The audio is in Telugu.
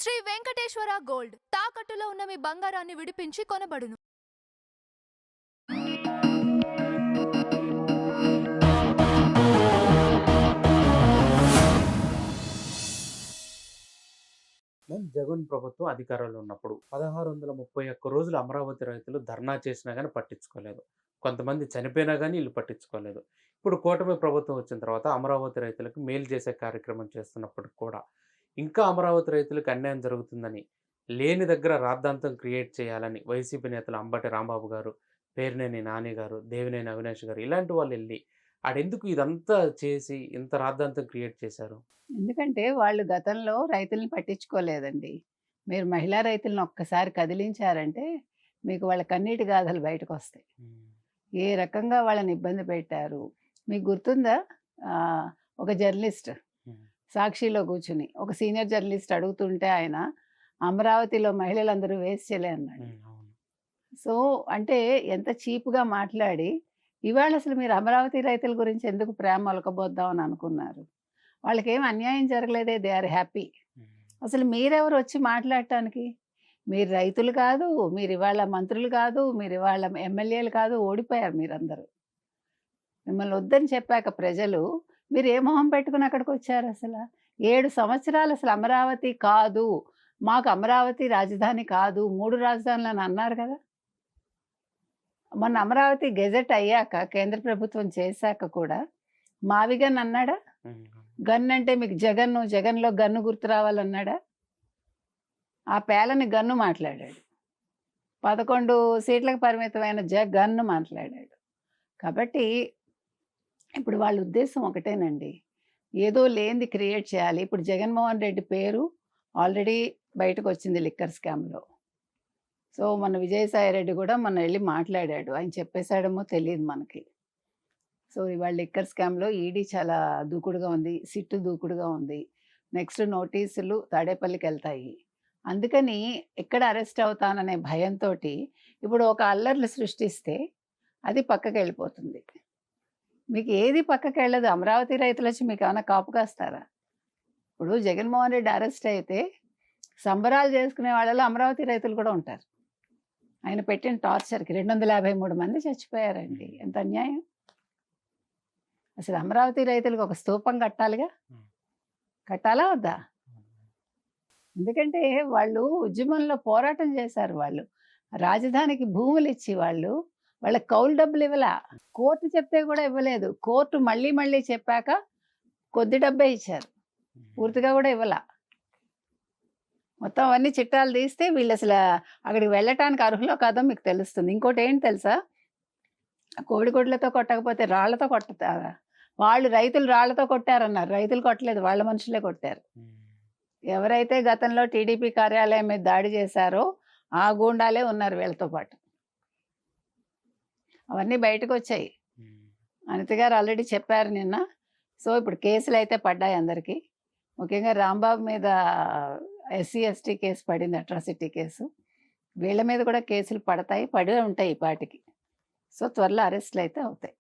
శ్రీ వెంకటేశ్వర గోల్డ్ తాకట్టులో ఉన్న మీ బంగారాన్ని విడిపించి కొనబడును. జగన్ ప్రభుత్వం అధికారంలో ఉన్నప్పుడు 1631 రోజులు అమరావతి రైతులు ధర్నా చేసినా గానీ పట్టించుకోలేదు. కొంతమంది చనిపోయినా గానీ ఈళ్ళు పట్టించుకోలేదు. ఇప్పుడు కూటమి ప్రభుత్వం వచ్చిన తర్వాత అమరావతి రైతులకు మేలు చేసే కార్యక్రమం చేస్తున్నప్పటికి కూడా, ఇంకా అమరావతి రైతులకు అన్యాయం జరుగుతుందని, లేని దగ్గర రాద్ధాంతం క్రియేట్ చేయాలని వైసీపీ నేతలు అంబటి రాంబాబు గారు, పేర్నేని నాని గారు, దేవినేని అవినాష్ గారు ఇలాంటి వాళ్ళెళ్లి ఆడెందుకు ఇదంతా చేసి ఇంత రాద్ధాంతం క్రియేట్ చేశారు? ఎందుకంటే వాళ్ళు గతంలో రైతుల్ని పట్టించుకోలేదండి. మీరు మహిళా రైతులను ఒక్కసారి కదిలించారంటే మీకు వాళ్ళ కన్నీటి గాథలు బయటకొస్తాయి. ఏ రకంగా వాళ్ళని ఇబ్బంది పెట్టారు. మీకు గుర్తుందా? ఒక జర్నలిస్ట్ సాక్షిలో కూర్చుని ఒక సీనియర్ జర్నలిస్ట్ అడుగుతుంటే ఆయన అమరావతిలో మహిళలందరూ వేస్ట్ చేయలే అన్నాడు. సో అంటే ఎంత చీప్‌గా మాట్లాడి ఇవాళ అసలు మీరు అమరావతి రైతుల గురించి ఎందుకు ప్రేమ ఒలకబోద్దాం అని అనుకున్నారు? వాళ్ళకేం అన్యాయం జరగలేదే. They are happy. అసలు మీరెవరు వచ్చి మాట్లాడటానికి? మీరు రైతులు కాదు, మీరు ఇవాళ మంత్రులు కాదు, మీరు ఇవాళ ఎమ్మెల్యేలు కాదు, ఓడిపోయారు మీరందరూ. మిమ్మల్ని వద్దని చెప్పాక ప్రజలు మీరు ఏ మొహం పెట్టుకుని అక్కడికి వచ్చారు అసలు? 7 సంవత్సరాలు అసలు అమరావతి కాదు, మాకు అమరావతి రాజధాని కాదు, 3 రాజధానులు అని అన్నారు కదా. మొన్న అమరావతి గెజెట్ అయ్యాక కేంద్ర ప్రభుత్వం చేశాక కూడా మావిగన్ అన్నాడా? గన్ అంటే మీకు జగన్ను, జగన్‌లో గన్ను గుర్తు రావాలన్నాడా? ఆ పేలని గన్ను మాట్లాడాడు. 11 సీట్లకు పరిమితమైన గన్ను మాట్లాడాడు. కాబట్టి ఇప్పుడు వాళ్ళ ఉద్దేశం ఒకటేనండి. ఏదో లేనిది క్రియేట్ చేయాలి. ఇప్పుడు జగన్మోహన్ రెడ్డి పేరు ఆల్రెడీ బయటకొచ్చింది లిక్కర్ స్కామ్‌లో. సో మన విజయసాయి రెడ్డి కూడా మొన్న వెళ్ళి మాట్లాడాడు. ఆయన చెప్పేసాడేమో తెలీదు మనకి. సో ఇవాళ లిక్కర్ స్కామ్‌లో ఈడీ చాలా దూకుడుగా ఉంది. సిట్ దూకుడుగా ఉంది. నెక్స్ట్ నోటీసులు తాడేపల్లికెళ్తాయి. అందుకని ఎక్కడ అరెస్ట్ అవుతాననే భయంతోటి ఇప్పుడు ఒక అల్లర్లు సృష్టిస్తే అది పక్కకెళ్ళిపోతుంది. మీకు ఏది పక్కకెళ్ళదు. అమరావతి రైతులొచ్చి మీకేమన్నా కాపు కాస్తారా? ఇప్పుడు జగన్మోహన్ రెడ్డి అరెస్ట్ అయితే సంబరాలు చేసుకునే వాళ్ళలో అమరావతి రైతులు కూడా ఉంటారు. ఆయన పెట్టిన టార్చర్‌కి 253 మంది చచ్చిపోయారండి. ఎంత అన్యాయం! అసలు అమరావతి రైతులకు ఒక స్తూపం కట్టాలిగా. కట్టాలా వద్దా? ఎందుకంటే వాళ్ళు ఉద్యమంలో పోరాటం చేశారు వాళ్ళు. రాజధానికి భూములు ఇచ్చి వాళ్ళకి కౌలు డబ్బులు ఇవ్వలా. కోర్టు చెప్తే కూడా ఇవ్వలేదు. కోర్టు మళ్ళీ మళ్ళీ చెప్పాక కొద్ది డబ్బే ఇచ్చారు. పూర్తిగా కూడా ఇవ్వలా. మొత్తం అవన్నీ చిట్టాలు తీస్తే వీళ్ళు అసలు అక్కడికి వెళ్ళటానికి అర్హులో కాదో మీకు తెలుస్తుంది. ఇంకోటి ఏంటి తెలుసా? కోడిగుడ్లతో కొట్టకపోతే రాళ్లతో కొడతారా? వాళ్ళు రైతులు రాళ్లతో కొట్టారన్నారు. రైతులు కొట్టలేదు, వాళ్ళ మనుషులే కొట్టారు. ఎవరైతే గతంలో టీడీపీ కార్యాలయం మీద దాడి చేశారో ఆ గూండాలే ఉన్నారు వీళ్ళతో పాటు. అవన్నీ బయటకు వచ్చాయి. అనిత గారు ఆల్రెడీ చెప్పారు నిన్న. సో ఇప్పుడు కేసులు అయితే పడ్డాయి అందరికీ. ముఖ్యంగా రాంబాబు మీద ఎస్సీ ఎస్టీ కేసు పడింది, అట్రాసిటీ కేసు. వీళ్ళ మీద కూడా కేసులు పడతాయి, పడి ఉంటాయి ఈ పాటికి. సో త్వరలో అరెస్టులు అయితే అవుతాయి.